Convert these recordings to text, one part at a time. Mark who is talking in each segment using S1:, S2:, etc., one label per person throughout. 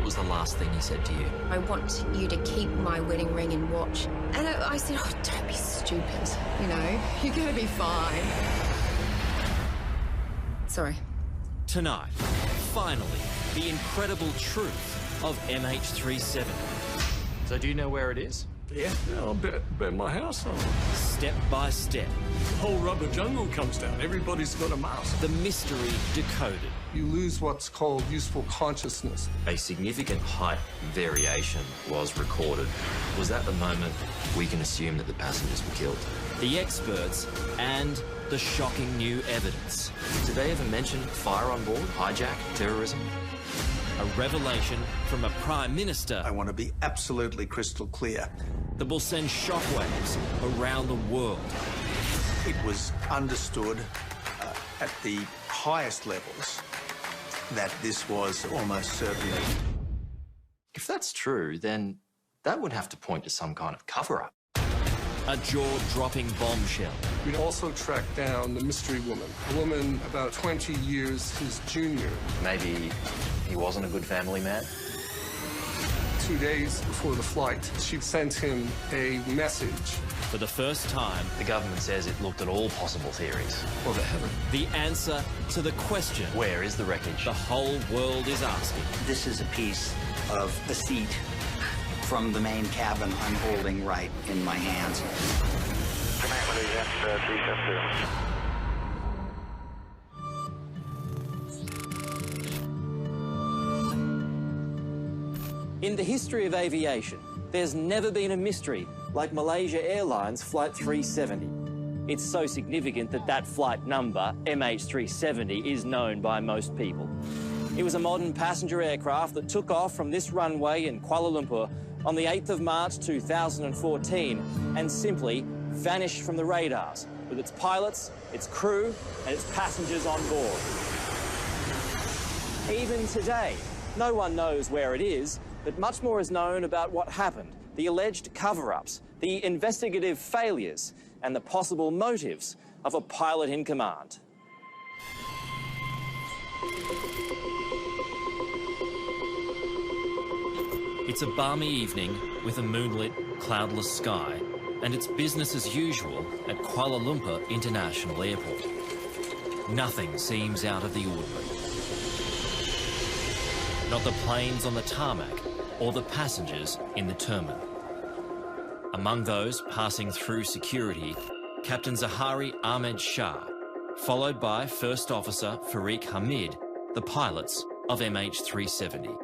S1: was the last thing he said to you?
S2: I want you to keep my wedding ring and watch. And I said, oh, don't be stupid, you know, you're going to be fine. Sorry.
S1: Tonight, finally, the incredible truth of MH370. So do you know where it is?
S3: Yeah, I'll bet my house on it.
S1: Step by step.
S3: The whole rubber jungle comes down. Everybody's got a mask.
S1: The mystery decoded.
S4: You lose what's called useful consciousness.
S5: A significant height variation was recorded. Was that the moment we can assume that the passengers were killed?
S1: The experts and the shocking new evidence.
S5: Did they ever mention fire on board, hijack, terrorism?
S1: A revelation from a Prime Minister.
S6: I want to be absolutely crystal clear.
S1: That will send shockwaves around the world.
S6: It was understood at the highest levels that this was almost certainly.
S5: If that's true, then that would have to point to some kind of cover-up.
S1: A jaw-dropping bombshell.
S4: We'd also tracked down the mystery woman, a woman about 20 years his junior.
S5: Maybe he wasn't a good family man?
S4: 2 days before the flight, she sent him a message.
S1: For the first time,
S5: The government says it looked at all possible theories.
S3: Well, they haven't.
S1: the answer to the question
S5: Where is the wreckage?
S1: the whole world is asking.
S7: This is a piece of a seat from the main cabin I'm holding right in my hands.
S8: Penang Malaysia 370.
S9: In the history of aviation, there's never been a mystery like Malaysia Airlines Flight 370. It's so significant that that flight number, MH370, is known by most people. It was a modern passenger aircraft that took off from this runway in Kuala Lumpur on the 8th of March 2014 and simply vanished from the radars with its pilots, its crew and its passengers on board. Even today, no one knows where it is, but much more is known about what happened, the alleged cover-ups, the investigative failures and the possible motives of a pilot in command.
S1: It's a balmy evening with a moonlit, cloudless sky, and it's business as usual at Kuala Lumpur International Airport. Nothing seems out of the ordinary. Not the planes on the tarmac or the passengers in the terminal. Among those passing through security, Captain Zahari Ahmed Shah, followed by First Officer Farik Hamid, the pilots of MH370.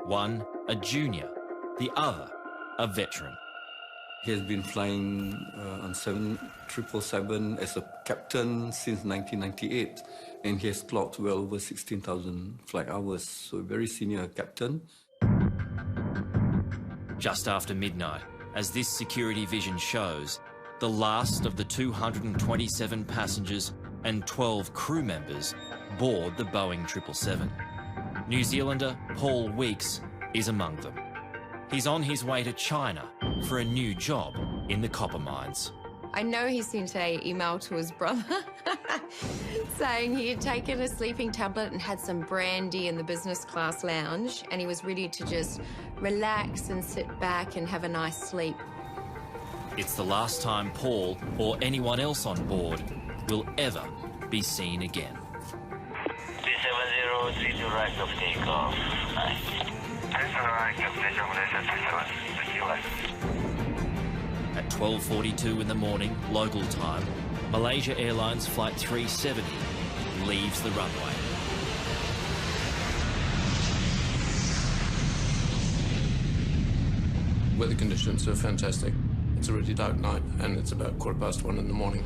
S1: One a junior, the other a veteran.
S10: He has been flying on 777 as a captain since 1998, and he has clocked well over 16,000 flight hours, so a very senior captain.
S1: Just after midnight, as this security vision shows, the last of the 227 passengers and 12 crew members board the Boeing 777. New Zealander Paul Weeks is among them. He's on his way to China for a new job in the copper mines.
S2: I know he sent an email to his brother saying he had taken a sleeping tablet and had some brandy in the business class lounge and he was ready to just relax and sit back and have a nice sleep.
S1: It's the last time Paul or anyone else on board will ever be seen again.
S8: 370, 32 right of takeoff. Nice.
S1: At 12:42 in the morning, local time, Malaysia Airlines Flight 370 leaves the runway.
S3: Weather conditions are fantastic. It's a really dark night, and it's about 1:15 in the morning.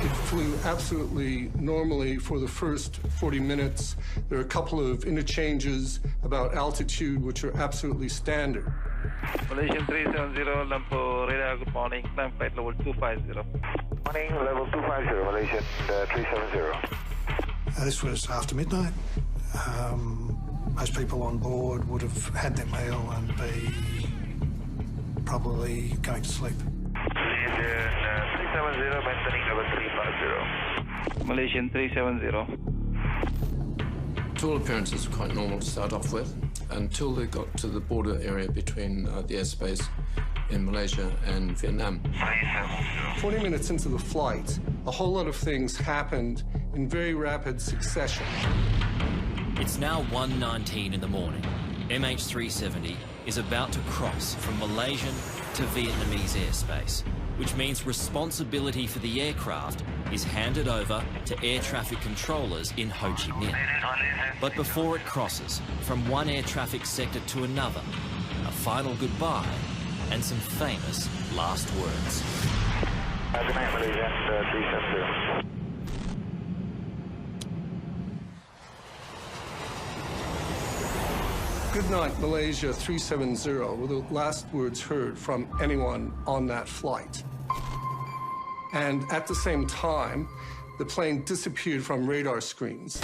S4: It flew absolutely normally for the first 40 minutes. There are a couple of interchanges about altitude, which are absolutely standard.
S8: Malaysian 370, Lumpur radar, good morning. Climb flight level 250. Morning, level 250, Malaysian 370.
S11: This was after midnight. Most people on board would have had their meal and be probably going to sleep.
S8: Malaysian 370, maintaining level 350. Malaysian 370.
S3: To all appearances, quite normal to start off with, until they got to the border area between the airspace in Malaysia and Vietnam.
S4: 40 minutes into the flight, a whole lot of things happened in very rapid succession.
S1: It's now 1:19 in the morning. MH370 is about to cross from Malaysian to Vietnamese airspace, which means responsibility for the aircraft is handed over to air traffic controllers in Ho Chi Minh. But before it crosses from one air traffic sector to another, a final goodbye and some famous last words.
S8: Good night, Malaysia 370.
S4: Good night, Malaysia 370 were the last words heard from anyone on that flight. And at the same time, the plane disappeared from radar screens.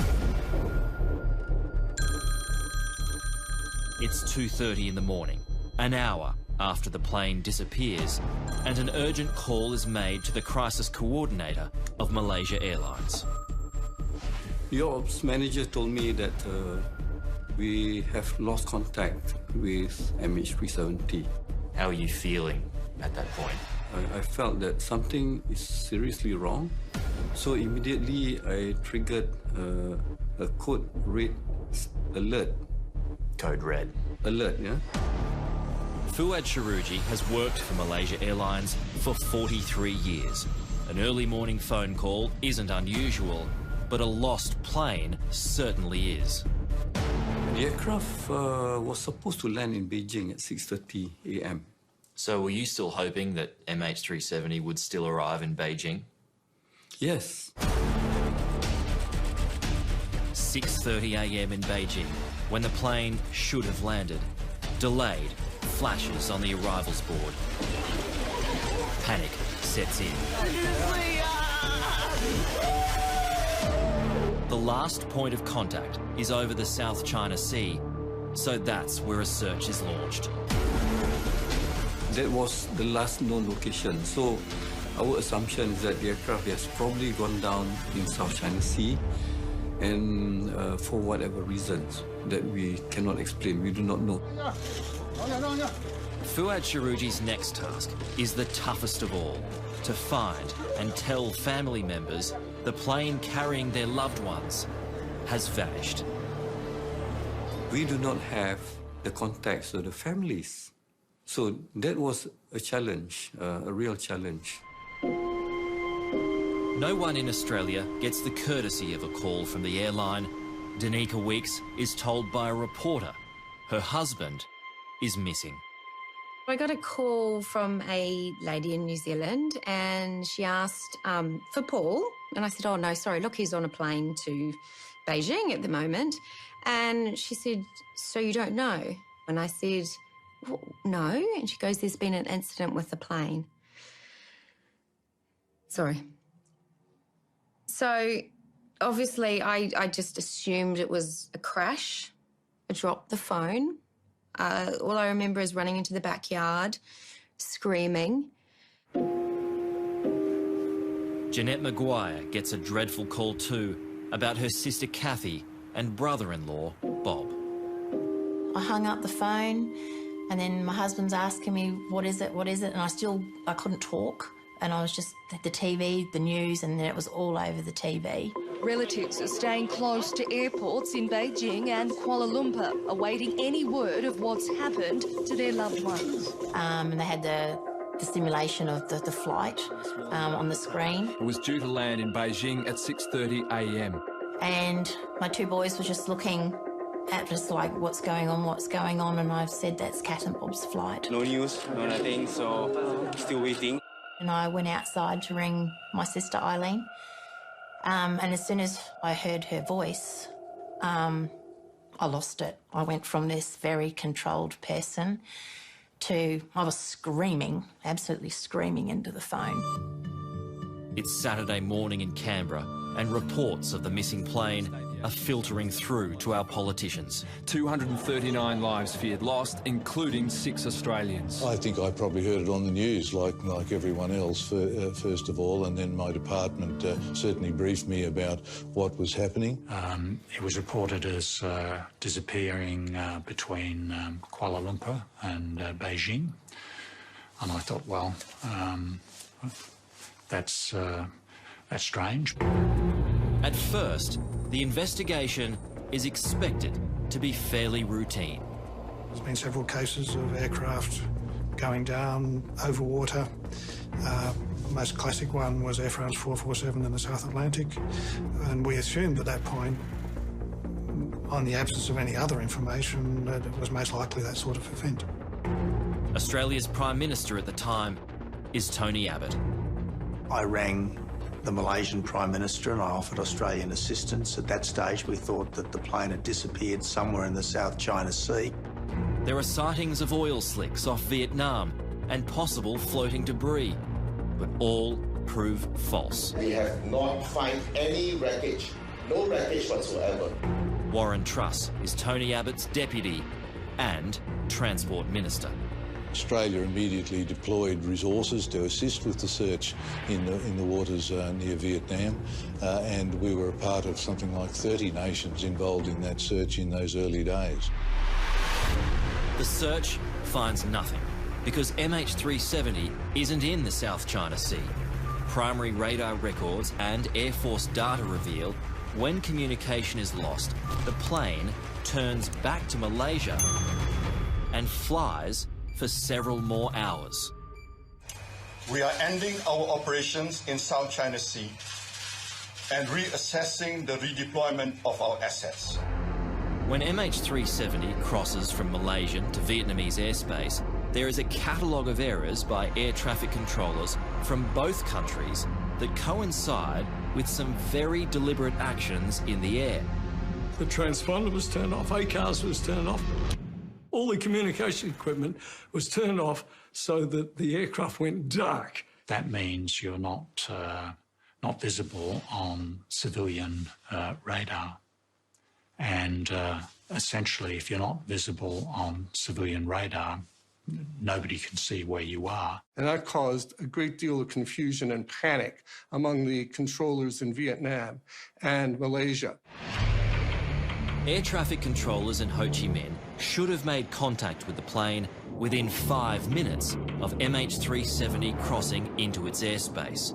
S1: It's 2:30 in the morning, an hour after the plane disappears, and an urgent call is made to the crisis coordinator of Malaysia Airlines.
S10: The ops manager told me that we have lost contact with MH370.
S5: How are you feeling at that point?
S10: I felt that something is seriously wrong. So immediately I triggered a code red alert.
S5: Code red.
S10: Alert, yeah?
S1: Fuad Sharuji has worked for Malaysia Airlines for 43 years. An early morning phone call isn't unusual, but a lost plane certainly is.
S10: The aircraft was supposed to land in Beijing at 6:30 a.m.
S5: So were you still hoping that MH370 would still arrive in Beijing?
S10: Yes.
S1: 6:30 a.m. in Beijing, when the plane should have landed. Delayed, flashes on the arrivals board. Panic sets in. The last point of contact is over the South China Sea, so that's where a search is launched.
S10: That was the last known location, so our assumption is that the aircraft has probably gone down in South China Sea, and for whatever reasons that we cannot explain, we do not know.
S1: Fuad Sharuji's next task is the toughest of all, to find and tell family members the plane carrying their loved ones has vanished.
S10: We do not have the contacts of the families. So that was a challenge, a real challenge.
S1: No one in Australia gets the courtesy of a call from the airline. Danica Weeks is told by a reporter her husband is missing.
S2: I got a call from a lady in New Zealand and she asked for Paul. And I said, oh, no, sorry, look, he's on a plane to Beijing at the moment. And she said, so you don't know? And I said, well, no. And she goes, there's been an incident with the plane. Sorry. So obviously I just assumed it was a crash. I dropped the phone. All I remember is running into the backyard, screaming.
S1: Jeanette Maguire gets a dreadful call too about her sister Kathy and brother-in-law Bob.
S12: I hung up the phone and then my husband's asking me, what is it? And I couldn't talk. And I was just, the TV, the news, and then it was all over the TV.
S13: Relatives are staying close to airports in Beijing and Kuala Lumpur, awaiting any word of what's happened to their loved ones.
S12: And they had the simulation of the flight on the screen.
S14: It was due to land in Beijing at 6:30 a.m.
S12: And my two boys were just looking at us like, what's going on? And I've said, that's Cat and Bob's flight.
S15: No news, no nothing, so still waiting.
S12: And I went outside to ring my sister Eileen. And as soon as I heard her voice, I lost it. I went from this very controlled person to, I was screaming, absolutely screaming into the phone.
S1: It's Saturday morning in Canberra, and reports of the missing plane are filtering through to our politicians.
S14: 239 lives feared lost, including 6 Australians.
S16: I think I probably heard it on the news like everyone else, first of all, and then my department certainly briefed me about what was happening.
S17: It was reported as disappearing between Kuala Lumpur and Beijing. And I thought, well, that's strange.
S1: At first, the investigation is expected to be fairly routine.
S11: There's been several cases of aircraft going down over water. The most classic one was Air France 447 in the South Atlantic, and we assumed at that point, on the absence of any other information, that it was most likely that sort of event.
S1: Australia's Prime Minister at the time is Tony Abbott.
S6: I rang the Malaysian Prime Minister and I offered Australian assistance. At that stage, we thought that the plane had disappeared somewhere in the South China Sea.
S1: There are sightings of oil slicks off Vietnam and possible floating debris, but all prove false.
S18: We have not found any wreckage, no wreckage whatsoever.
S1: Warren Truss is Tony Abbott's deputy and Transport Minister.
S16: Australia immediately deployed resources to assist with the search in the waters near Vietnam, and we were a part of something like 30 nations involved in that search in those early days.
S1: The search finds nothing because MH370 isn't in the South China Sea. Primary radar records and Air Force data reveal when communication is lost, the plane turns back to Malaysia and flies for several more hours.
S19: We are ending our operations in South China Sea and reassessing the redeployment of our assets.
S1: When MH370 crosses from Malaysian to Vietnamese airspace, there is a catalogue of errors by air traffic controllers from both countries that coincide with some very deliberate actions in the air.
S20: The transponder was turned off, ACARS was turned off. All the communication equipment was turned off so that the aircraft went dark.
S17: That means you're not visible on civilian radar. And essentially, if you're not visible on civilian radar, nobody can see where you are.
S4: And that caused a great deal of confusion and panic among the controllers in Vietnam and Malaysia.
S1: Air traffic controllers in Ho Chi Minh should have made contact with the plane within 5 minutes of MH370 crossing into its airspace.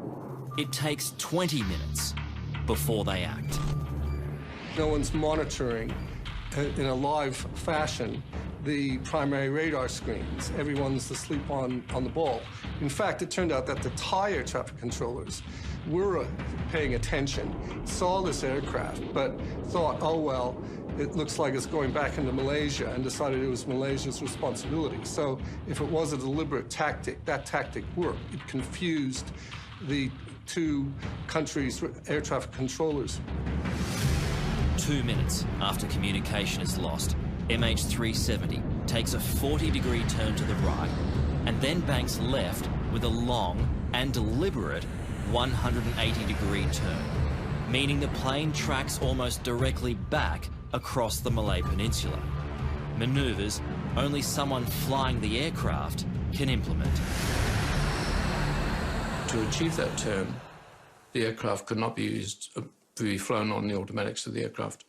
S1: It takes 20 minutes before they act.
S4: No one's monitoring in a live fashion the primary radar screens. Everyone's asleep on the ball. In fact, it turned out that the Thai air traffic controllers were paying attention, saw this aircraft, but thought, oh, well, it looks like it's going back into Malaysia, and decided it was Malaysia's responsibility. So if it was a deliberate tactic, that tactic worked. It confused the two countries' air traffic controllers.
S1: 2 minutes after communication is lost, MH370 takes a 40-degree turn to the right and then banks left with a long and deliberate 180-degree turn, meaning the plane tracks almost directly back across the Malay Peninsula. Manoeuvres only someone flying the aircraft can implement.
S3: To achieve that turn, the aircraft could not be used to be flown on the automatics of the aircraft.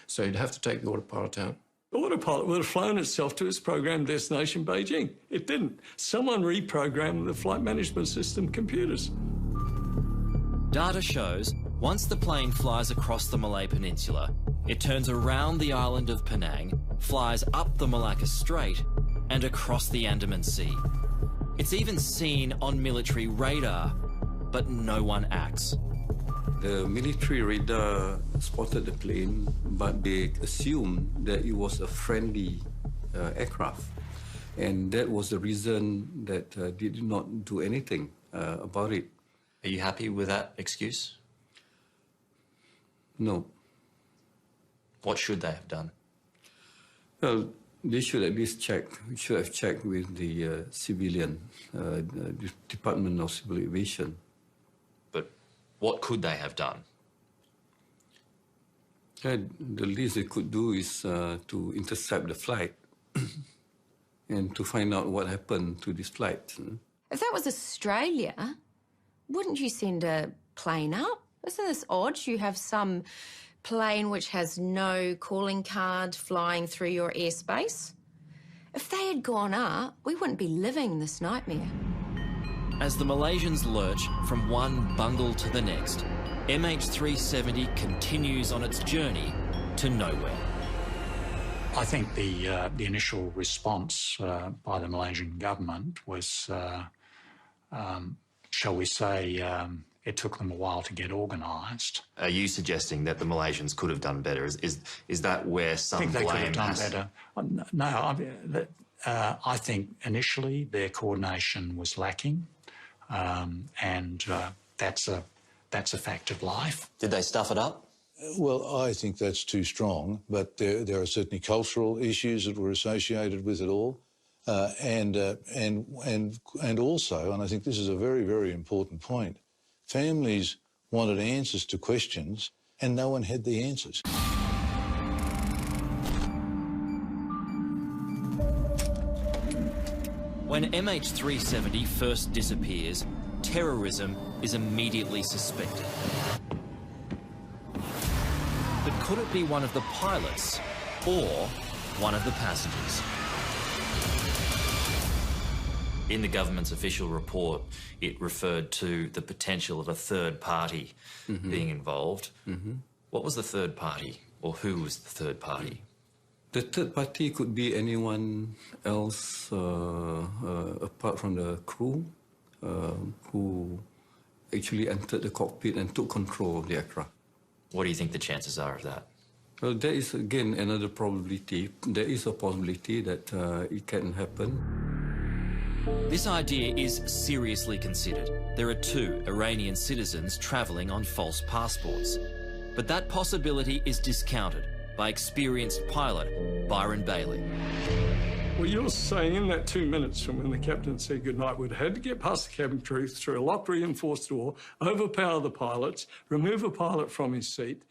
S3: So you'd have to take the autopilot out.
S20: The autopilot would have flown itself to its programmed destination, Beijing. It didn't. Someone reprogrammed the flight management system computers.
S1: Data shows once the plane flies across the Malay Peninsula, it turns around the island of Penang, flies up the Malacca Strait and across the Andaman Sea. It's even seen on military radar, but no one acts.
S10: The military radar spotted the plane, but they assumed that it was a friendly aircraft. And that was the reason that they did not do anything about it.
S5: Are you happy with that excuse?
S10: No.
S5: What should they have done?
S10: Well, they should at least should have checked with the civilian, Department of Civil Aviation.
S5: But what could they have done?
S10: The least they could do is to intercept the flight and to find out what happened to this flight.
S2: If that was Australia, wouldn't you send a plane up? Isn't this odd? You have some plane which has no calling card flying through your airspace. If they had gone up, we wouldn't be living this nightmare.
S1: As the Malaysians lurch from one bungle to the next, MH370 continues on its journey to nowhere.
S17: I think the initial response by the Malaysian government was, shall we say, it took them a while to get organised.
S5: Are you suggesting that the Malaysians could have done better? Is that where some blame
S17: I think they could have done better. No, I think initially their coordination was lacking, and that's a fact of life.
S9: Did they stuff it up?
S16: Well, I think that's too strong, but there are certainly cultural issues that were associated with it all, and also, and I think this is a very, very important point, families wanted answers to questions, and no one had the answers.
S1: When MH370 first disappears, terrorism is immediately suspected. But could it be one of the pilots or one of the passengers? In the government's official report, it referred to the potential of a third party being involved. What was the third party, or who was the third party?
S10: The third party could be anyone else apart from the crew who actually entered the cockpit and took control of the aircraft.
S1: What do you think the chances are of that?
S10: Well, there is, again, another probability. There is a possibility that it can happen.
S1: This idea is seriously considered. There are 2 Iranian citizens travelling on false passports. But that possibility is discounted by experienced pilot Byron Bailey.
S20: Well, you're saying in that 2 minutes from when the captain said goodnight, we'd had to get past the cabin crew, through a locked reinforced door, overpower the pilots, remove a pilot from his seat,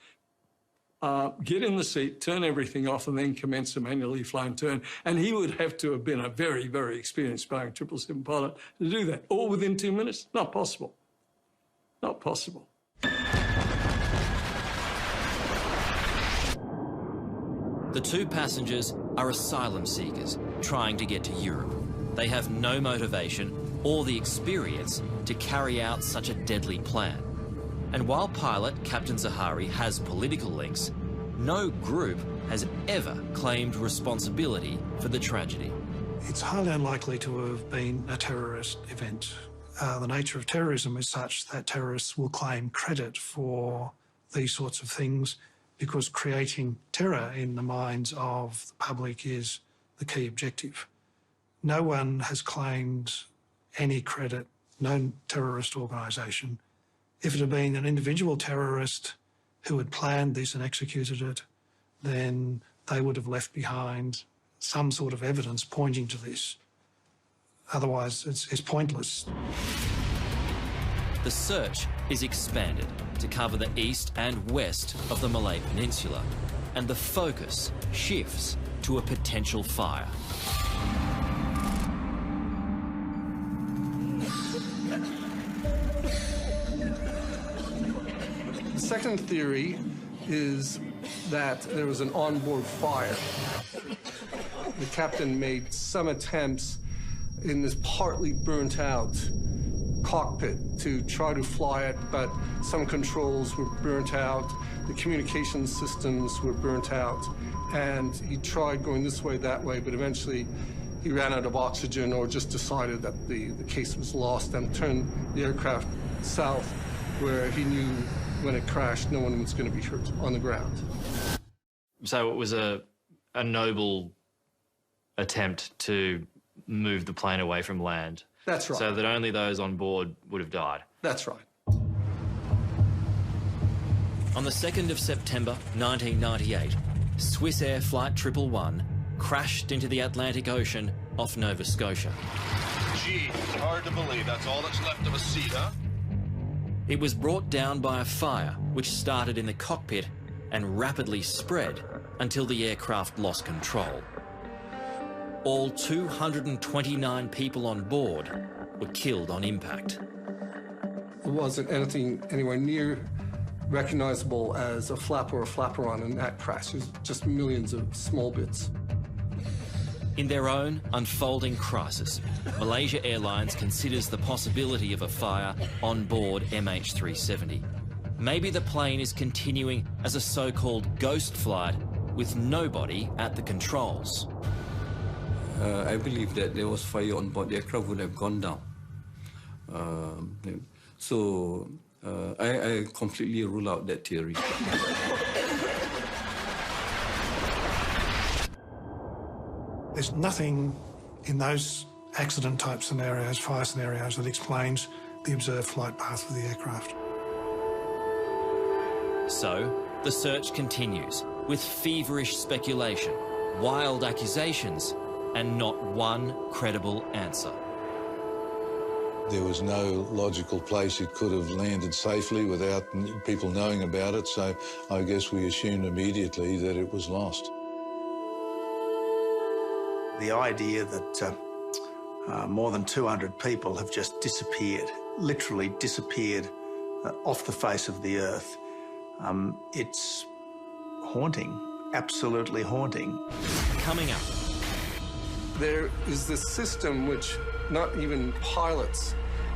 S20: get in the seat, turn everything off, and then commence a manually flown turn. And he would have to have been a very, very experienced Boeing 777 pilot to do that, all within 2 minutes. Not possible. Not possible.
S1: The 2 passengers are asylum seekers trying to get to Europe. They have no motivation or the experience to carry out such a deadly plan. And while pilot Captain Zahari has political links, no group has ever claimed responsibility for the tragedy.
S11: It's highly unlikely to have been a terrorist event. The nature of terrorism is such that terrorists will claim credit for these sorts of things, because creating terror in the minds of the public is the key objective. No one has claimed any credit, no terrorist organisation. If it had been an individual terrorist who had planned this and executed it, then they would have left behind some sort of evidence pointing to this. Otherwise, it's pointless.
S1: The search is expanded to cover the east and west of the Malay Peninsula, and the focus shifts to a potential fire.
S4: The second theory is that there was an onboard fire. The captain made some attempts in this partly burnt out cockpit to try to fly it, but some controls were burnt out, the communication systems were burnt out, and he tried going this way, that way, but eventually he ran out of oxygen or just decided that the case was lost and turned the aircraft south, where he knew when it crashed no one was going to be hurt on the ground.
S5: So it was a noble attempt to move the plane away from land.
S4: That's right.
S5: So that only those on board would have died.
S4: That's right.
S1: On the 2nd of September 1998, Swiss Air Flight 111 crashed into the Atlantic Ocean off Nova Scotia.
S21: Gee, hard to believe that's all that's left of a seat, huh?
S1: It was brought down by a fire which started in the cockpit and rapidly spread until the aircraft lost control. All 229 people on board were killed on impact.
S4: It wasn't anything anywhere near recognizable as a flap or a flaperon in that crash. It was just millions of small bits.
S1: In their own unfolding crisis, Malaysia Airlines considers the possibility of a fire on board MH370. Maybe the plane is continuing as a so-called ghost flight with nobody at the controls.
S10: I believe that there was fire on board the aircraft would have gone down. I completely rule out that theory.
S11: There's nothing in those accident-type scenarios, fire scenarios, that explains the observed flight path of the aircraft.
S1: So, the search continues with feverish speculation, wild accusations, and not one credible answer.
S16: There was no logical place it could have landed safely without people knowing about it, so I guess we assumed immediately that it was lost.
S6: The idea that more than 200 people have just disappeared, literally disappeared off the face of the earth, it's haunting, absolutely haunting.
S1: Coming up.
S4: There is this system which not even pilots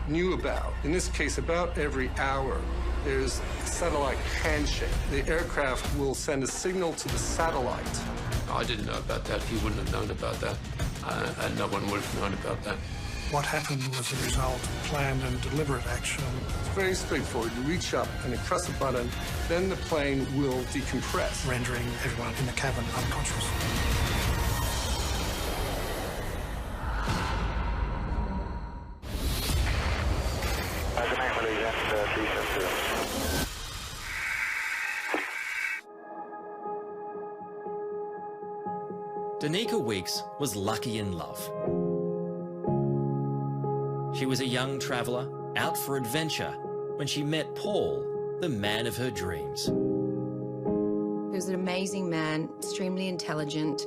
S4: knew about. In this case, about every hour, there's a satellite handshake. The aircraft will send a signal to the satellite.
S3: I didn't know about that. He wouldn't have known about that. And no one would have known about that.
S11: What happened was the result of planned and deliberate action.
S4: It's very straightforward. You reach up and you press a button, then the plane will decompress,
S11: rendering everyone in the cabin unconscious.
S8: Penang Malaysia, 370.
S1: Danica Weeks was lucky in love. She was a young traveller out for adventure when she met Paul, the man of her dreams.
S2: He was an amazing man, extremely intelligent,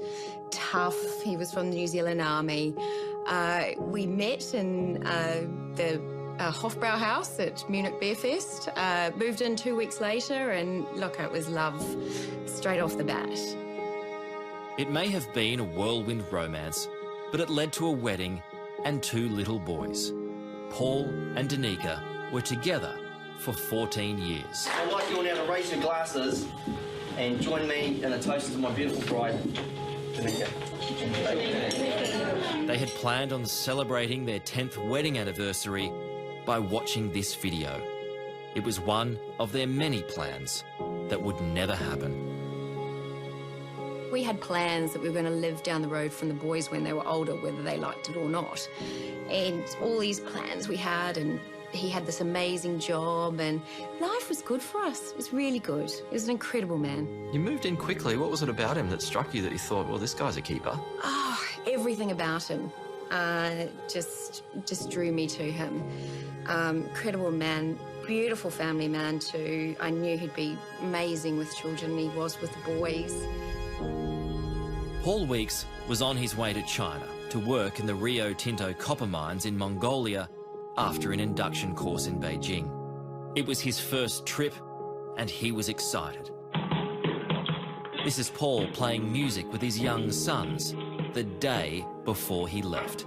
S2: tough. He was from the New Zealand Army. We met in the Hofbrau house at Munich Beer Fest, moved in 2 weeks later, and look, it was love straight off the bat.
S1: It may have been a whirlwind romance, but it led to a wedding and 2 little boys. Paul and Danica were together for 14 years.
S7: I'd like you all now to raise your glasses and join me in a toast to my beautiful bride, Danica.
S1: They had planned on celebrating their 10th wedding anniversary by watching this video. It was one of their many plans that would never happen.
S2: We had plans that we were going to live down the road from the boys when they were older, whether they liked it or not. And all these plans we had, and he had this amazing job, and life was good for us. It was really good. He was an incredible man.
S5: You moved in quickly. What was it about him that struck you that you thought, well, this guy's a keeper?
S2: Oh, everything about him just drew me to him. Incredible man, beautiful family man too. I knew he'd be amazing with children, and he was with the boys.
S1: Paul Weeks was on his way to China to work in the Rio Tinto copper mines in Mongolia after an induction course in Beijing. It was his first trip, and he was excited. This is Paul playing music with his young sons the day before he left.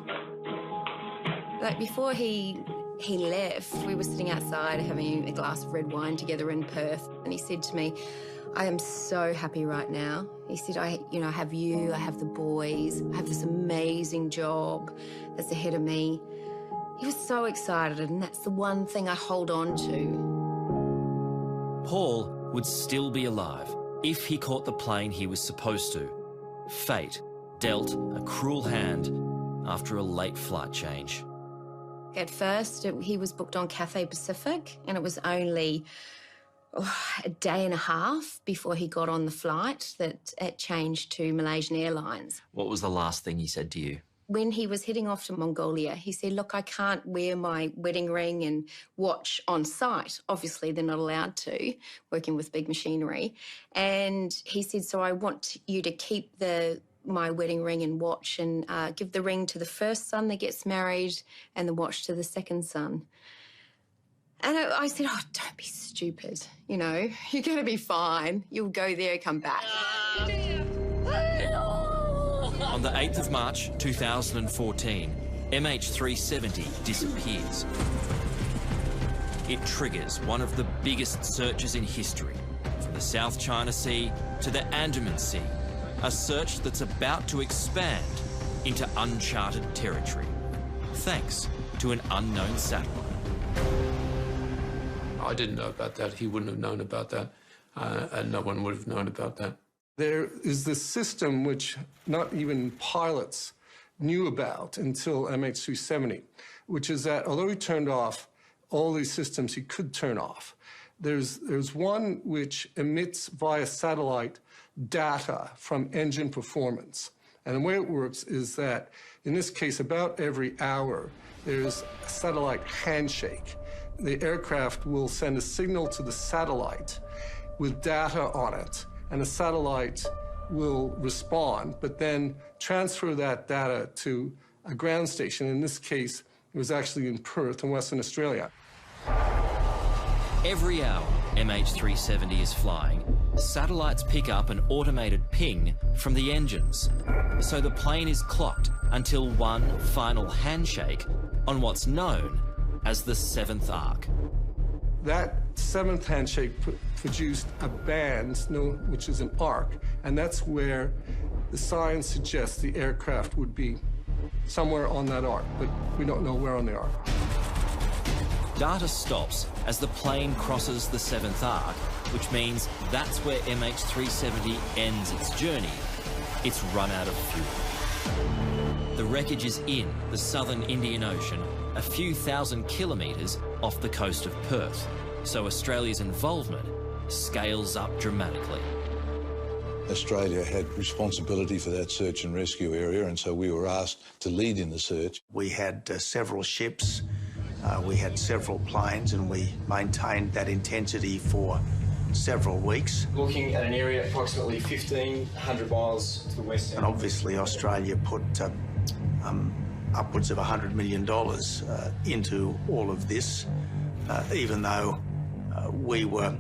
S2: Like, before he left, we were sitting outside having a glass of red wine together in Perth, and he said to me, I am so happy right now. He said, I have you, I have the boys, I have this amazing job that's ahead of me. He was so excited, and that's the one thing I hold on to.
S1: Paul would still be alive if he caught the plane he was supposed to. Fate dealt a cruel hand after a late flight change.
S2: At first, he was booked on Cathay Pacific, and it was only a day and a half before he got on the flight that it changed to Malaysian Airlines.
S5: What was the last thing he said to you?
S2: when he was heading off to Mongolia, he said, look, I can't wear my wedding ring and watch on site. Obviously, they're not allowed to, working with big machinery. And he said, so I want you to keep my wedding ring and watch and give the ring to the first son that gets married and the watch to the second son. And I said, oh, don't be stupid. You know, you're going to be fine. You'll go there, come back.
S1: On the 8th of March 2014, MH370 disappears. It triggers one of the biggest searches in history, from the South China Sea to the Andaman Sea, a search that's about to expand into uncharted territory, thanks to an unknown satellite.
S3: I didn't know about that. He wouldn't have known about that, and no one would have known about that.
S4: There is this system which not even pilots knew about until MH370, which is that although he turned off all these systems he could turn off, there's one which emits via satellite data from engine performance. And the way it works is that, in this case, about every hour, there's a satellite handshake. The aircraft will send a signal to the satellite with data on it, and the satellite will respond, but then transfer that data to a ground station. In this case, it was actually in Perth in Western Australia.
S1: Every hour MH370 is flying, satellites pick up an automated ping from the engines. So the plane is clocked until one final handshake on what's known as the 7th arc.
S4: That 7th handshake produced a band, which is an arc, and that's where the science suggests the aircraft would be somewhere on that arc, but we don't know where on the arc.
S1: Data stops as the plane crosses the 7th arc, which means that's where MH370 ends its journey. It's run out of fuel. The wreckage is in the southern Indian Ocean, a few thousand kilometres off the coast of Perth, so Australia's involvement scales up dramatically.
S16: Australia had responsibility for that search and rescue area, and so we were asked to lead in the search.
S6: We had several ships, we had several planes, and we maintained that intensity for several weeks.
S15: Looking at an area approximately 1,500 miles to the west.
S6: And obviously Australia put upwards of $100 million into all of this, even though we were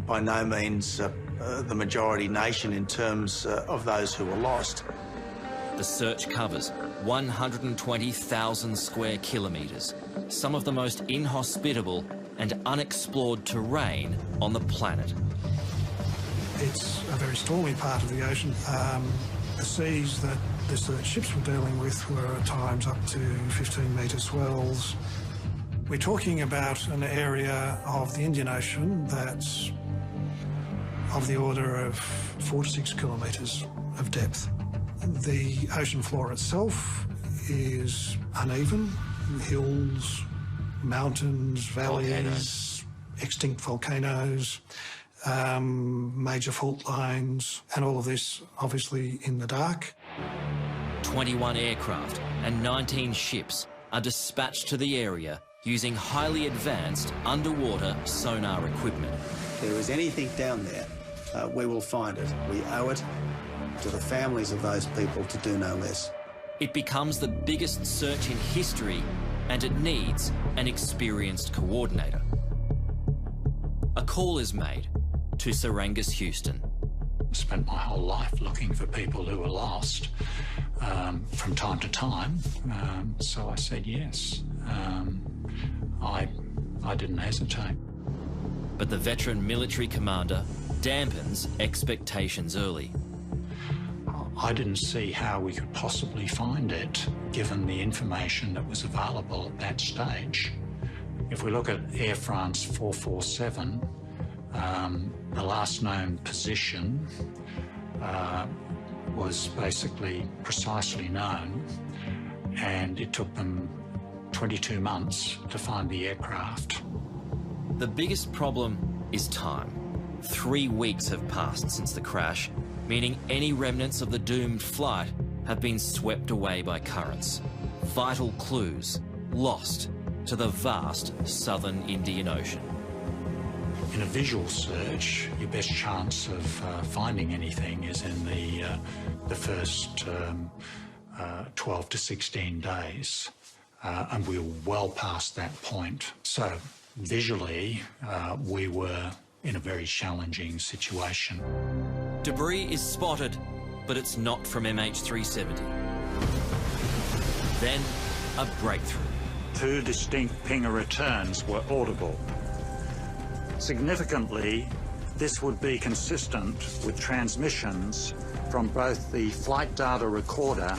S6: by no means the majority nation in terms of those who were lost.
S1: The search covers 120,000 square kilometres, some of the most inhospitable and unexplored terrain on the planet.
S11: It's a very stormy part of the ocean. The seas that the search ships were dealing with were at times up to 15-metre swells. We're talking about an area of the Indian Ocean that's of the order of 4 to 6 kilometres of depth. The ocean floor itself is uneven, hills, mountains, valleys, extinct volcanoes, major fault lines, and all of this obviously in the dark.
S1: 21 aircraft and 19 ships are dispatched to the area using highly advanced underwater sonar equipment.
S6: If there is anything down there, we will find it. We owe it to the families of those people to do no less.
S1: It becomes the biggest search in history, and it needs an experienced coordinator. A call is made to Sir Angus Houston.
S17: I spent my whole life looking for people who were lost from time to time, so I said yes. I didn't hesitate.
S1: But the veteran military commander dampens expectations early.
S17: I didn't see how we could possibly find it, given the information that was available at that stage. If we look at Air France 447, the last known position was basically precisely known, and it took them 22 months to find the aircraft.
S1: The biggest problem is time. 3 weeks have passed since the crash, meaning any remnants of the doomed flight have been swept away by currents. Vital clues lost to the vast southern Indian Ocean.
S17: In a visual search, your best chance of finding anything is in the first 12 to 16 days, and we were well past that point. So visually, we were in a very challenging situation.
S1: Debris is spotted, but it's not from MH370. Then, a breakthrough.
S17: 2 distinct pinger returns were audible. Significantly, this would be consistent with transmissions from both the flight data recorder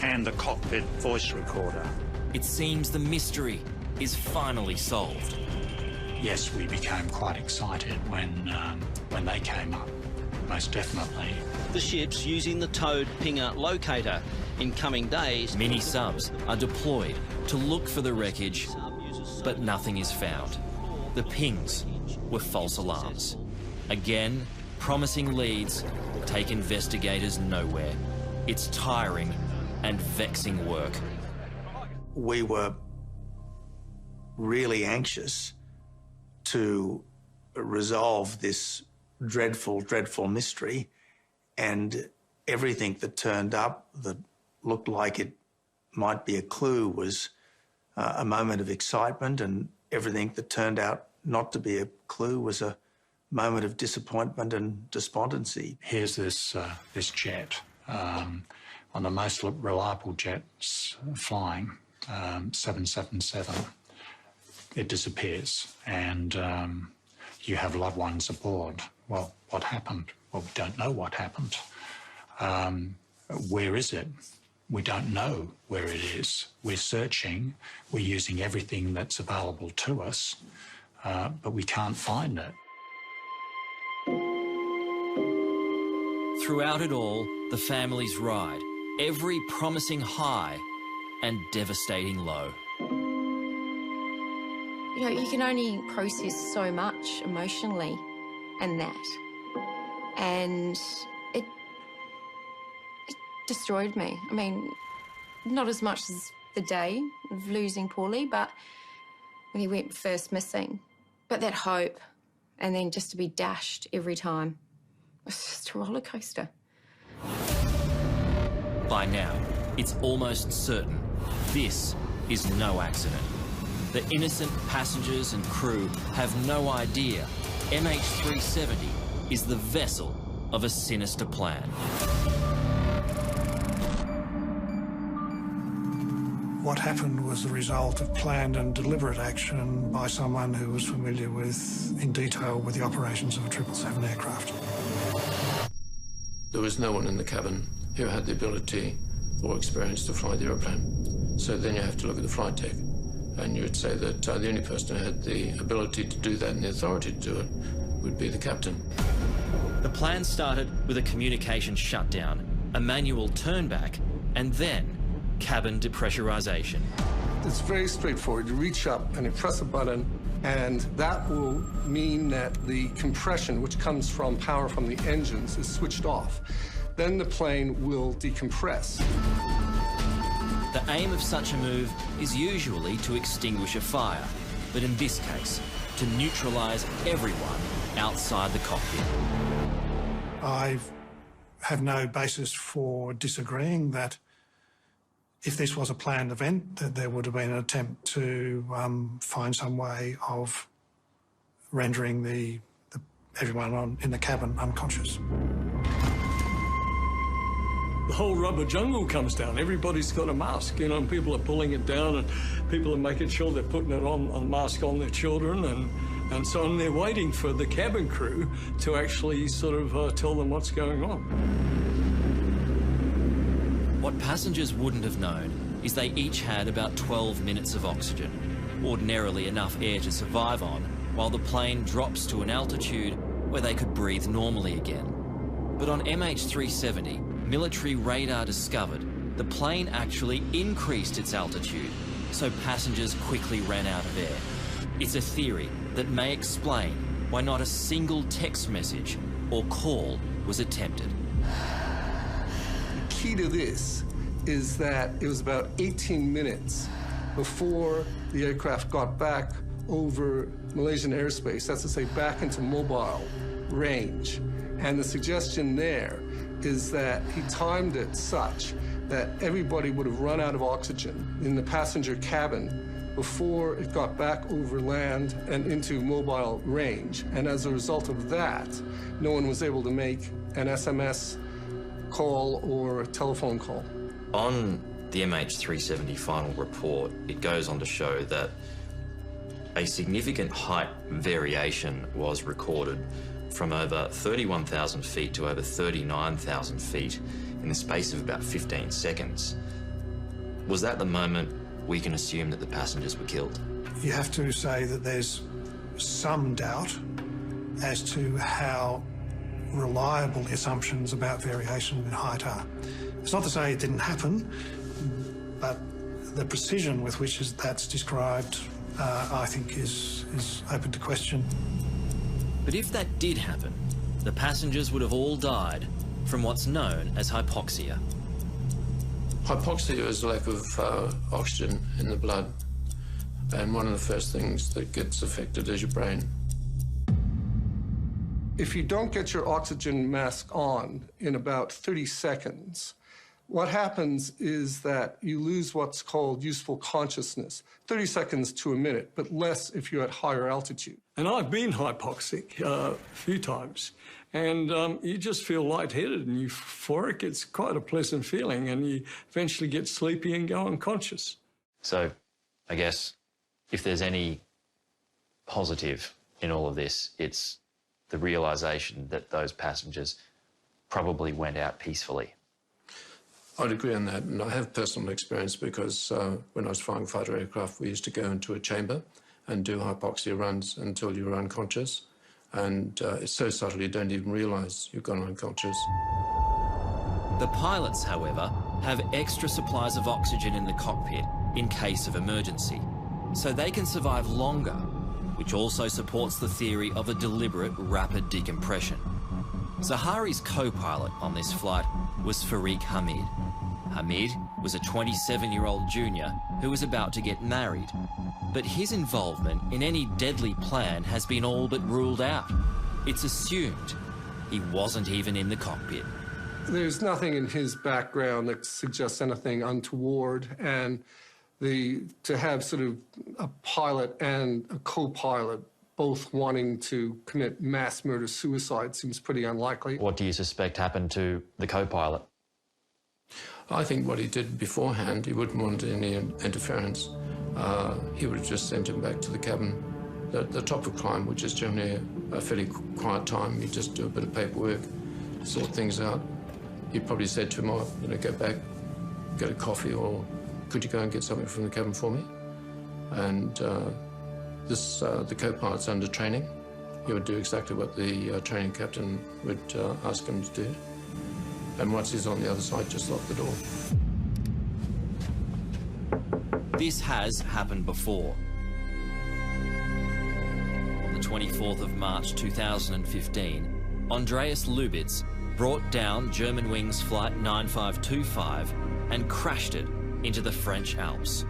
S17: and the cockpit voice recorder.
S1: It seems the mystery is finally solved.
S17: Yes, we became quite excited when they came up, most definitely.
S13: The ship's using the towed pinger locator. In coming days,
S1: mini-subs are deployed to look for the wreckage, but nothing is found. The pings were false alarms. Again, promising leads take investigators nowhere. It's tiring and vexing work.
S6: We were really anxious to resolve this dreadful, dreadful mystery, and everything that turned up that looked like it might be a clue was a moment of excitement, and everything that turned out not to be a clue was a moment of disappointment and despondency.
S17: Here's this jet, one of the most reliable jets flying, 777. It disappears, and you have loved ones aboard. Well, what happened? Well, we don't know what happened. Where is it? We don't know where it is. We're searching, we're using everything that's available to us, but we can't find it.
S1: Throughout it all, the families ride every promising high and devastating low.
S2: You know, you can only process so much emotionally and that. And it destroyed me. I mean, not as much as the day of losing Paulie, but when he went first missing. But that hope, and then just to be dashed every time, it was just a roller coaster.
S1: By now, it's almost certain this is no accident. The innocent passengers and crew have no idea MH370 is the vessel of a sinister plan.
S11: What happened was the result of planned and deliberate action by someone who was familiar with, in detail, with the operations of a 777 aircraft.
S3: There was no one in the cabin who had the ability or experience to fly the aeroplane. So then you have to look at the flight deck, and you would say that the only person who had the ability to do that and the authority to do it would be the captain.
S1: The plan started with a communication shutdown, a manual turnback, and then cabin depressurization.
S4: It's very straightforward. You reach up and you press a button, and that will mean that the compression, which comes from power from the engines, is switched off. Then the plane will decompress.
S1: The aim of such a move is usually to extinguish a fire, but in this case, to neutralize everyone outside the cockpit.
S11: I have no basis for disagreeing that if this was a planned event, that there would have been an attempt to find some way of rendering everyone in the cabin unconscious.
S20: The whole rubber jungle comes down. Everybody's got a mask, you know, and people are pulling it down, and people are making sure they're putting it on, a mask on their children, and so on. They're waiting for the cabin crew to actually sort of tell them what's going on.
S1: What passengers wouldn't have known is they each had about 12 minutes of oxygen, ordinarily enough air to survive on, while the plane drops to an altitude where they could breathe normally again. But on MH370, military radar discovered the plane actually increased its altitude, so passengers quickly ran out of air. It's a theory that may explain why not a single text message or call was attempted.
S4: key to this is that it was about 18 minutes before the aircraft got back over Malaysian airspace, that's to say back into mobile range. And the suggestion there is that he timed it such that everybody would have run out of oxygen in the passenger cabin before it got back over land and into mobile range. And as a result of that, no one was able to make an SMS call or a telephone call.
S1: On the MH370 final report, it goes on to show that a significant height variation was recorded from over 31,000 feet to over 39,000 feet in the space of about 15 seconds. Was that the moment we can assume that the passengers were killed?
S11: You have to say that there's some doubt as to how reliable the assumptions about variation in height are. It's not to say it didn't happen, but the precision with which that's described, I think, is open to question.
S1: But if that did happen, the passengers would have all died from what's known as hypoxia.
S3: Hypoxia is a lack of oxygen in the blood, and one of the first things that gets affected is your brain.
S4: If you don't get your oxygen mask on in about 30 seconds, what happens is that you lose what's called useful consciousness, 30 seconds to a minute, but less if you're at higher altitude.
S20: And I've been hypoxic a few times, and you just feel lightheaded and euphoric. It's quite a pleasant feeling, and you eventually get sleepy and go unconscious.
S5: So I guess if there's any positive in all of this, it's the realisation that those passengers probably went out peacefully.
S3: I'd agree on that, and I have personal experience because when I was flying fighter aircraft, we used to go into a chamber and do hypoxia runs until you were unconscious, and it's so subtle you don't even realise you've gone unconscious.
S1: The pilots, however, have extra supplies of oxygen in the cockpit in case of emergency, so they can survive longer, which also supports the theory of a deliberate rapid decompression. Zahari's co-pilot on this flight was Farik Hamid. Hamid was a 27-year-old junior who was about to get married, but his involvement in any deadly plan has been all but ruled out. It's assumed he wasn't even in the cockpit.
S4: There's nothing in his background that suggests anything untoward, and to have sort of a pilot and a co-pilot both wanting to commit mass murder-suicide seems pretty unlikely.
S5: What do you suspect happened to the co-pilot?
S3: I think what he did beforehand, he wouldn't want any interference. He would have just sent him back to the cabin. The top of climb, which is generally a fairly quiet time, you just do a bit of paperwork, sort things out. He probably said to him, oh, go back, get a coffee, or could you go and get something from the cabin for me? And the co-pilot's under training. He would do exactly what the training captain would ask him to do. And once he's on the other side, just lock the door.
S1: This has happened before. On the 24th of March 2015, Andreas Lubitz brought down Germanwings Flight 9525 and crashed it into the French Alps.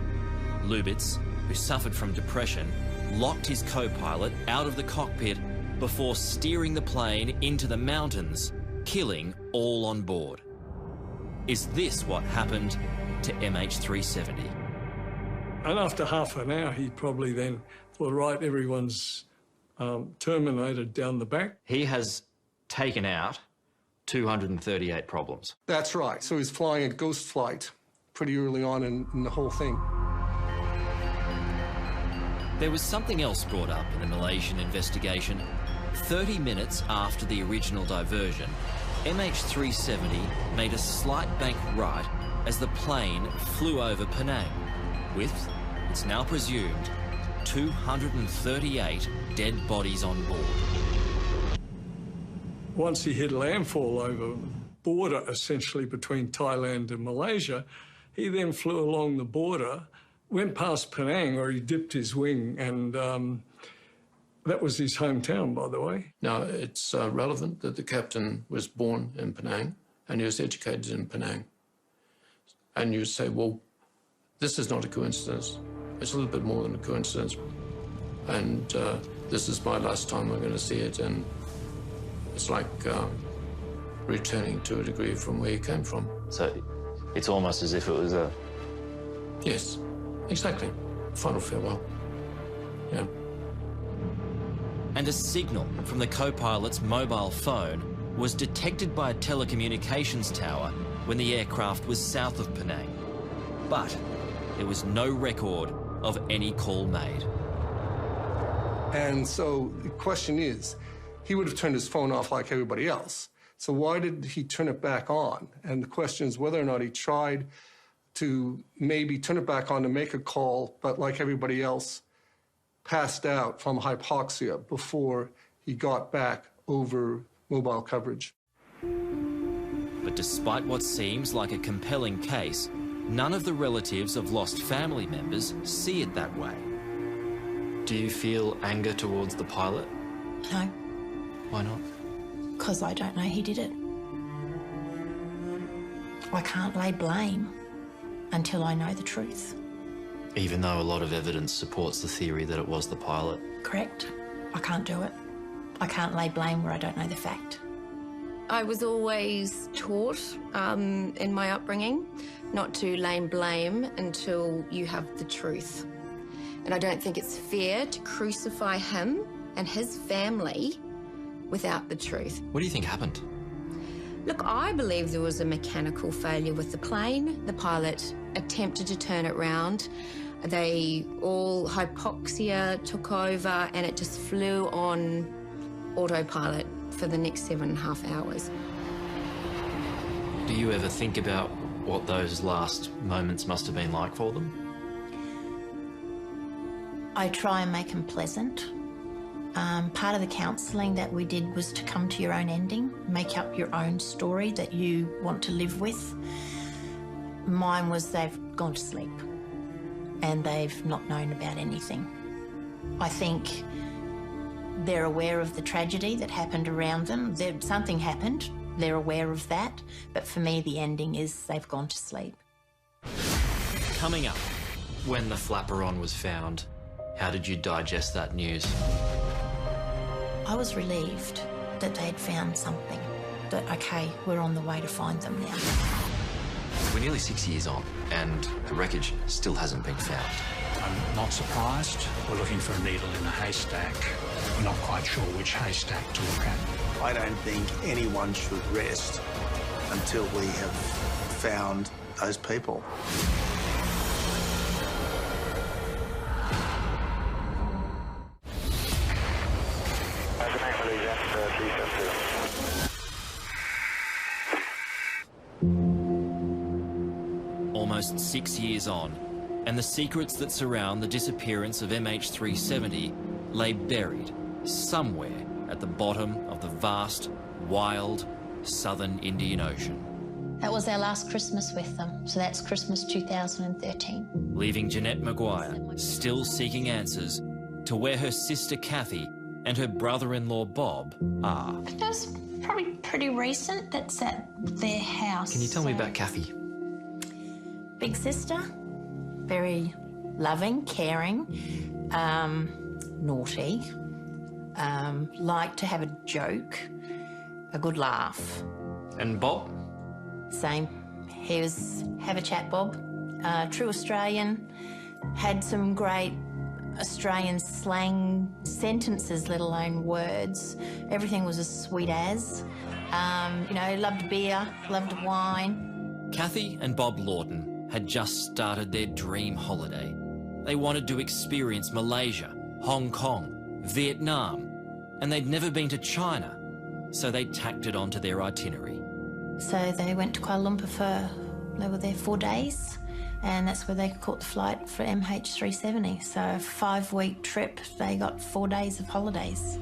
S1: Lubitz, who suffered from depression, locked his co-pilot out of the cockpit before steering the plane into the mountains, killing all on board. Is this what happened to MH370?
S20: And after half an hour, he probably then thought, right, everyone's terminated down the back.
S5: He has taken out 238 problems.
S4: That's right. So he's flying a ghost flight pretty early on in the whole thing.
S1: There was something else brought up in the Malaysian investigation. 30 minutes after the original diversion, MH370 made a slight bank right as the plane flew over Penang, with, it's now presumed, 238 dead bodies on board.
S20: Once he hit landfall over the border, essentially between Thailand and Malaysia, he then flew along the border, went past Penang, where he dipped his wing, and that was his hometown, by the way.
S3: Now, it's relevant that the captain was born in Penang and he was educated in Penang. And you say, well, this is not a coincidence. It's a little bit more than a coincidence. And this is my last time I'm going to see it. And it's like returning to a degree from where you came from.
S5: So it's almost as if it was a...
S3: Yes, exactly. Final farewell. Yeah.
S1: And a signal from the co-pilot's mobile phone was detected by a telecommunications tower when the aircraft was south of Penang. But there was no record of any call made.
S4: And so the question is, he would have turned his phone off like everybody else. So why did he turn it back on? And the question is whether or not he tried to maybe turn it back on to make a call, but like everybody else, passed out from hypoxia before he got back over mobile coverage.
S1: But despite what seems like a compelling case, none of the relatives of lost family members see it that way.
S5: Do you feel anger towards the pilot?
S12: No.
S5: Why not?
S12: Because I don't know he did it. I can't lay blame until I know the truth.
S5: Even though a lot of evidence supports the theory that it was the pilot?
S12: Correct. I can't do it. I can't lay blame where I don't know the fact.
S2: I was always taught in my upbringing not to lay blame until you have the truth. And I don't think it's fair to crucify him and his family without the truth.
S5: What do you think happened?
S2: Look, I believe there was a mechanical failure with the plane. The pilot attempted to turn it round. They all hypoxia took over and it just flew on autopilot for the next 7.5 hours.
S5: Do you ever think about what those last moments must have been like for them?
S12: I try and make them pleasant. Part of the counselling that we did was to come to your own ending, make up your own story that you want to live with. Mine was they've gone to sleep and they've not known about anything. I think they're aware of the tragedy that happened around them. Something happened, they're aware of that, but for me the ending is they've gone to sleep.
S1: Coming up.
S5: When the flaperon was found, how did you digest that news?
S12: I was relieved that they'd found something, that, okay, we're on the way to find them now.
S5: We're nearly 6 years on, and the wreckage still hasn't been found.
S17: I'm not surprised. We're looking for a needle in a haystack. We're not quite sure which haystack to look at.
S6: I don't think anyone should rest until we have found those people.
S8: Malaysia 370.
S1: Almost 6 years on, and the secrets that surround the disappearance of MH370 lay buried somewhere at the bottom of the vast, wild, southern Indian Ocean.
S12: That was our last Christmas with them, so that's Christmas 2013.
S1: Leaving Jeanette Maguire still seeking answers to where her sister Kathy and her brother-in-law Bob are.
S12: That's probably pretty recent. That's at their house.
S5: Can you tell me about Kathy?
S12: Big sister, very loving, caring, naughty, liked to have a joke, a good laugh.
S5: And Bob?
S12: Same. He was, have a chat, Bob. True Australian, had some great Australian slang sentences, let alone words. Everything was as sweet as. You know, loved beer, loved wine.
S1: Kathy and Bob Lawton had just started their dream holiday. They wanted to experience Malaysia, Hong Kong, Vietnam, and they'd never been to China, so they tacked it onto their itinerary.
S12: So they went to Kuala Lumpur they were there 4 days, and that's where they caught the flight for MH370. So a 5-week trip, they got 4 days of holidays.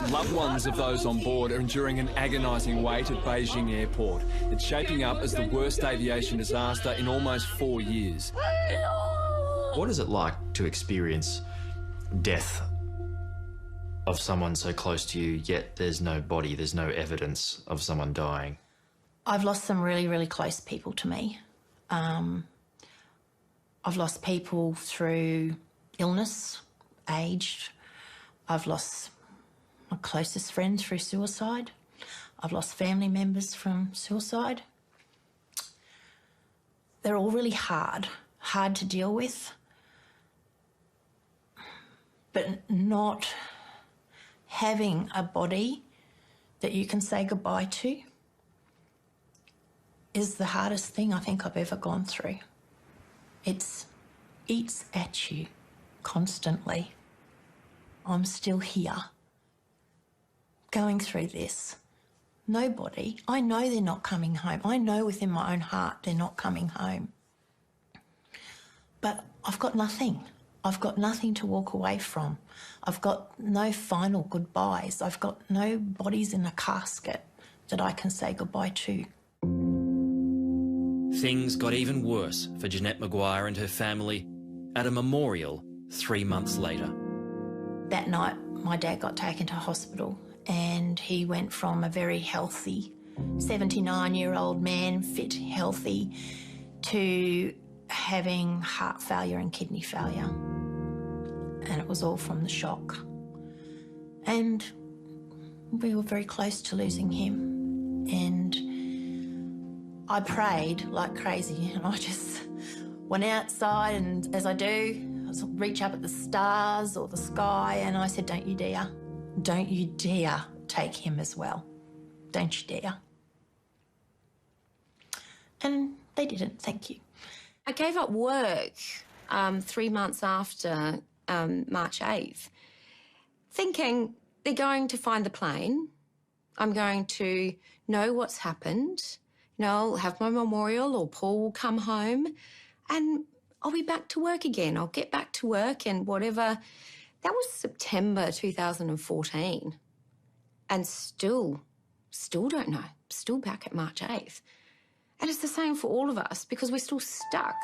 S14: Loved ones of those on board are enduring an agonising wait at Beijing Airport. It's shaping up as the worst aviation disaster in almost 4 years.
S5: What is it like to experience death of someone so close to you, yet there's no body, there's no evidence of someone dying?
S12: I've lost some really, really close people to me. I've lost people through illness, aged. I've lost my closest friend through suicide. I've lost family members from suicide. They're all really hard to deal with. But not having a body that you can say goodbye to is the hardest thing I think I've ever gone through. It eats at you constantly. I'm still here, going through this. Nobody, I know they're not coming home. I know within my own heart they're not coming home. But I've got nothing. I've got nothing to walk away from. I've got no final goodbyes. I've got no bodies in a casket that I can say goodbye to.
S1: Things got even worse for Jeanette Maguire and her family at a memorial 3 months later.
S12: That night, my dad got taken to hospital and he went from a very healthy 79-year-old man, fit, healthy, to having heart failure and kidney failure. And it was all from the shock. And we were very close to losing him. And I prayed like crazy, and I just went outside, and as I do, I reach up at the stars or the sky, and I said, don't you dare take him as well. Don't you dare. And they didn't, thank you.
S2: I gave up work 3 months after March 8th, thinking they're going to find the plane. I'm going to know what's happened. You know, I'll have my memorial, or Paul will come home and I'll be back to work again. I'll get back to work and whatever. That was September 2014. And still don't know. Still back at March 8th. And it's the same for all of us because we're still stuck.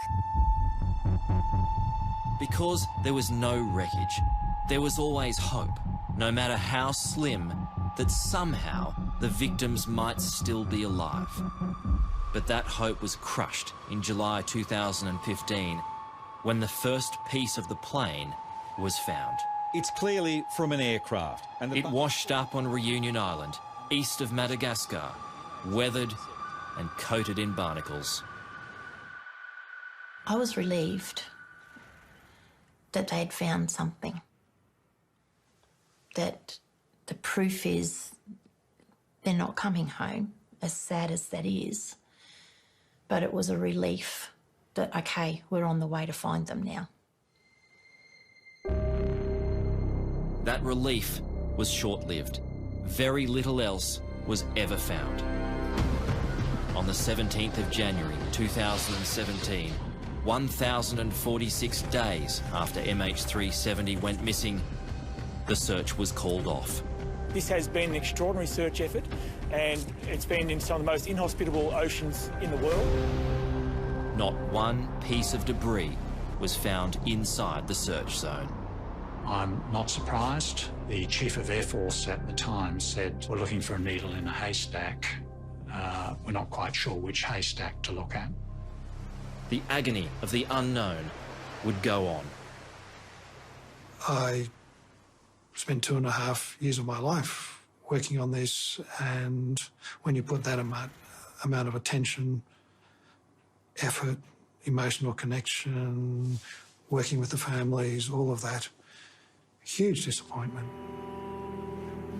S1: Because there was no wreckage, there was always hope, no matter how slim, that somehow the victims might still be alive. But that hope was crushed in July 2015 when the first piece of the plane was found.
S18: It's clearly from an aircraft. And
S1: it washed up on Reunion Island, east of Madagascar, weathered and coated in barnacles.
S12: I was relieved that they had found something. That the proof is they're not coming home, as sad as that is. But it was a relief that, okay, we're on the way to find them now.
S1: That relief was short-lived. Very little else was ever found. On the 17th of January 2017, 1,046 days after MH370 went missing, the search was called off.
S22: This has been an extraordinary search effort, and it's been in some of the most inhospitable oceans in the world.
S1: Not one piece of debris was found inside the search zone.
S17: I'm not surprised. The Chief of Air Force at the time said, we're looking for a needle in a haystack. We're not quite sure which haystack to look at.
S1: The agony of the unknown would go on.
S11: I spent 2.5 years of my life working on this, and when you put that amount of attention, effort, emotional connection, working with the families, all of that, huge disappointment.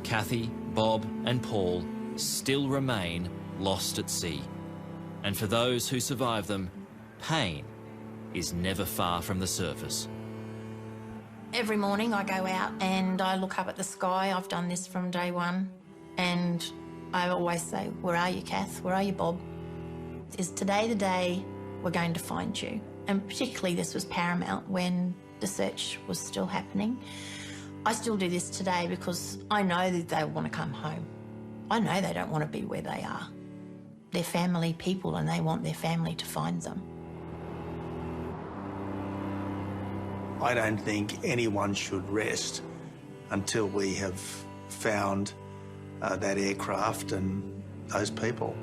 S1: Kathy, Bob and Paul still remain lost at sea. And for those who survive them, pain is never far from the surface.
S12: Every morning I go out and I look up at the sky. I've done this from day one. And I always say, where are you, Kath? Where are you, Bob? Is today the day we're going to find you? And particularly this was paramount when the search was still happening. I still do this today because I know that they want to come home. I know they don't want to be where they are. They're family people and they want their family to find them.
S6: I don't think anyone should rest until we have found that aircraft and those people.